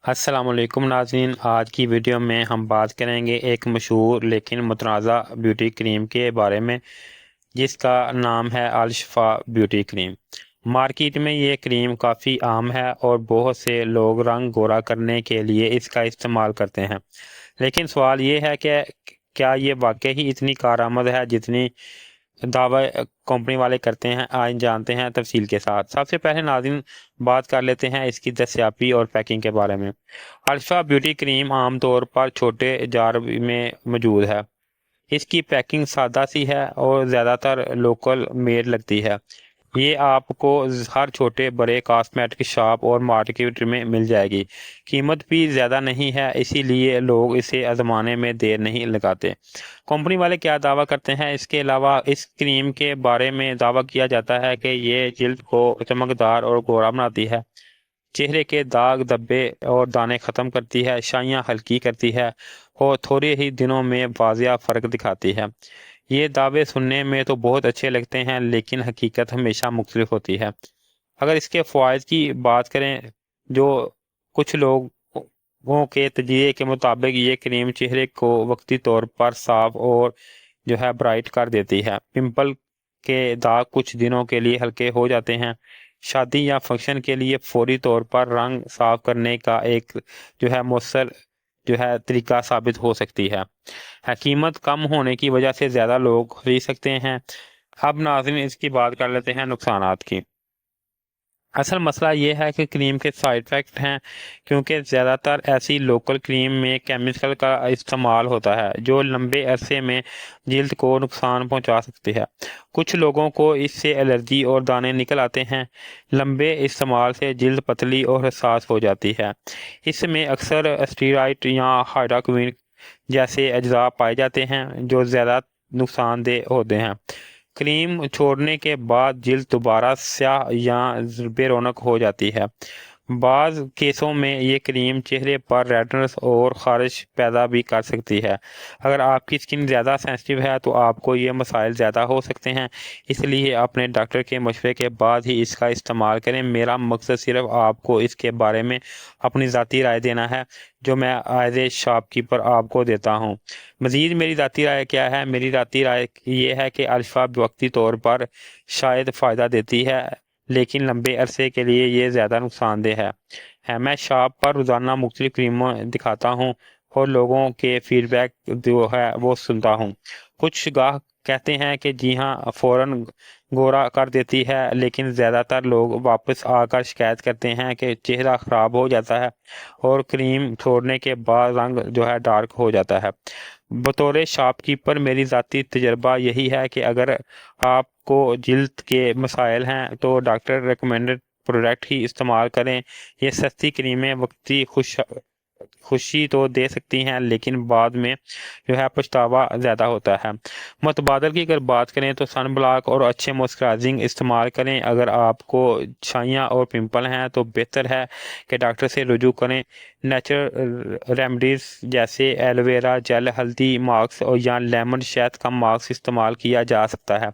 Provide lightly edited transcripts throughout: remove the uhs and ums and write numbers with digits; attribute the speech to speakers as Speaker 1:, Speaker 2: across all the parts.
Speaker 1: السلام علیکم ناظرین، آج کی ویڈیو میں ہم بات کریں گے ایک مشہور لیکن متنازع بیوٹی کریم کے بارے میں جس کا نام ہے الشفا بیوٹی کریم۔ مارکیٹ میں یہ کریم کافی عام ہے اور بہت سے لوگ رنگ گورا کرنے کے لیے اس کا استعمال کرتے ہیں، لیکن سوال یہ ہے کہ کیا یہ واقعی اتنی کارآمد ہے جتنی دعوی کمپنی والے کرتے ہیں؟ آج جانتے ہیں تفصیل کے ساتھ۔ سب سے پہلے ناظرین بات کر لیتے ہیں اس کی دستیابی اور پیکنگ کے بارے میں۔ الفا بیوٹی کریم عام طور پر چھوٹے جار میں موجود ہے۔ اس کی پیکنگ سادہ سی ہے اور زیادہ تر لوکل میڈ لگتی ہے۔ یہ آپ کو ہر چھوٹے بڑے کاسمیٹک شاپ اور مارکیٹ میں مل جائے گی۔ قیمت بھی زیادہ نہیں ہے، اسی لیے لوگ اسے آزمانے میں دیر نہیں لگاتے۔ کمپنی والے کیا دعویٰ کرتے ہیں؟ اس کے علاوہ اس کریم کے بارے میں دعویٰ کیا جاتا ہے کہ یہ جلد کو چمکدار اور گورا بناتی ہے، چہرے کے داغ دھبے اور دانے ختم کرتی ہے، شائیاں ہلکی کرتی ہے اور تھوڑے ہی دنوں میں واضح فرق دکھاتی ہے۔ یہ دعوے سننے میں تو بہت اچھے لگتے ہیں، لیکن حقیقت ہمیشہ مختلف ہوتی ہے۔ اگر اس کے فوائد کی بات کریں، جو کچھ لوگوں کے تجزیے کے مطابق یہ کریم چہرے کو وقتی طور پر صاف اور برائٹ کر دیتی ہے۔ پمپل کے داغ کچھ دنوں کے لیے ہلکے ہو جاتے ہیں۔ شادی یا فنکشن کے لیے فوری طور پر رنگ صاف کرنے کا ایک مؤثر طریقہ ثابت ہو سکتی ہے۔ قیمت کم ہونے کی وجہ سے زیادہ لوگ خرید سکتے ہیں۔ اب ناظرین اس کی بات کر لیتے ہیں نقصانات کی۔ اصل مسئلہ یہ ہے کہ کریم کے سائیڈ ایفیکٹ ہیں، کیونکہ زیادہ تر ایسی لوکل کریم میں کیمیکل کا استعمال ہوتا ہے جو لمبے عرصے میں جلد کو نقصان پہنچا سکتی ہے۔ کچھ لوگوں کو اس سے الرجی اور دانے نکل آتے ہیں۔ لمبے استعمال سے جلد پتلی اور حساس ہو جاتی ہے۔ اس میں اکثر اسٹیرائڈ یا ہائڈراکوین جیسے اجزاء پائے جاتے ہیں جو زیادہ نقصان دہ ہوتے ہیں۔ کریم چھوڑنے کے بعد جلد دوبارہ سیاہ یا بے رونق ہو جاتی ہے۔ بعض کیسوں میں یہ کریم چہرے پر ریڈنس اور خارش پیدا بھی کر سکتی ہے۔ اگر آپ کی سکن زیادہ سینسٹیو ہے تو آپ کو یہ مسائل زیادہ ہو سکتے ہیں، اس لیے اپنے ڈاکٹر کے مشورے کے بعد ہی اس کا استعمال کریں۔ میرا مقصد صرف آپ کو اس کے بارے میں اپنی ذاتی رائے دینا ہے، جو میں ایز اے شاپ کیپر آپ کو دیتا ہوں۔ مزید میری ذاتی رائے کیا ہے؟ میری ذاتی رائے یہ ہے کہ الفا وقتی طور پر شاید فائدہ دیتی ہے، لیکن لمبے عرصے کے لیے یہ زیادہ نقصان دہ ہے۔ میں شاپ پر روزانہ مختلف کریمیں دکھاتا ہوں اور لوگوں کے فیڈ بیک وہ سنتا ہوں۔ کچھ گاہک کہتے ہیں کہ جی ہاں، فوراً گورا کر دیتی ہے، لیکن زیادہ تر لوگ واپس آ کر شکایت کرتے ہیں کہ چہرہ خراب ہو جاتا ہے اور کریم چھوڑنے کے بعد رنگ ڈارک ہو جاتا ہے۔ بطور شاپ کیپر میری ذاتی تجربہ یہی ہے کہ اگر آپ کو جلد کے مسائل ہیں تو ڈاکٹر ریکمینڈڈ پروڈکٹ ہی استعمال کریں۔ یہ سستی کریمیں وقتی خوشی تو دے سکتی ہیں، لیکن بعد میں پچھتاوا زیادہ ہوتا ہے۔ متبادل کی اگر بات کریں تو سن بلاک اور اچھے موئسچرائزنگ استعمال کریں۔ اگر آپ کو چھائیاں اور پمپل ہیں تو بہتر ہے کہ ڈاکٹر سے رجوع کریں۔ نیچرل ریمیڈیز جیسے ایلو ویرا جیل، ہلدی ماسک اور یا لیمن شہد کا ماسک استعمال کیا جا سکتا ہے۔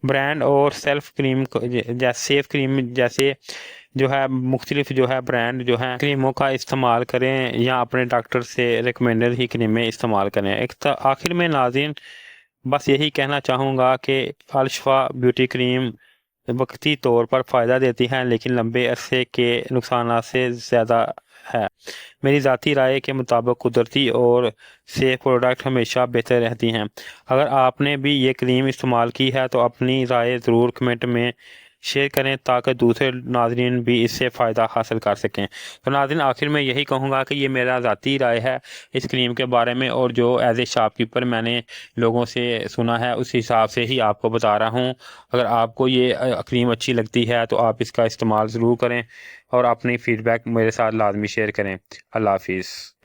Speaker 1: برانڈ اور سیلف کریم سیف کریم جیسے مختلف برانڈ کریموں کا استعمال کریں یا اپنے ڈاکٹر سے ریکمینڈڈ ہی کریمیں استعمال کریں۔ آخر میں ناظرین بس یہی کہنا چاہوں گا کہ الشفا بیوٹی کریم وقتی طور پر فائدہ دیتی ہے، لیکن لمبے عرصے کے نقصانات سے زیادہ ہے۔ میری ذاتی رائے کے مطابق قدرتی اور سیف پروڈکٹ ہمیشہ بہتر رہتی ہیں۔ اگر آپ نے بھی یہ کریم استعمال کی ہے تو اپنی رائے ضرور کمنٹ میں شیئر کریں تاکہ دوسرے ناظرین بھی اس سے فائدہ حاصل کر سکیں۔ تو ناظرین آخر میں یہی کہوں گا کہ یہ میرا ذاتی رائے ہے اس کریم کے بارے میں، اور جو ایز اے شاپ کیپر میں نے لوگوں سے سنا ہے اس حساب سے ہی آپ کو بتا رہا ہوں۔ اگر آپ کو یہ کریم اچھی لگتی ہے تو آپ اس کا استعمال ضرور کریں اور اپنی فیڈ بیک میرے ساتھ لازمی شیئر کریں۔ اللہ حافظ۔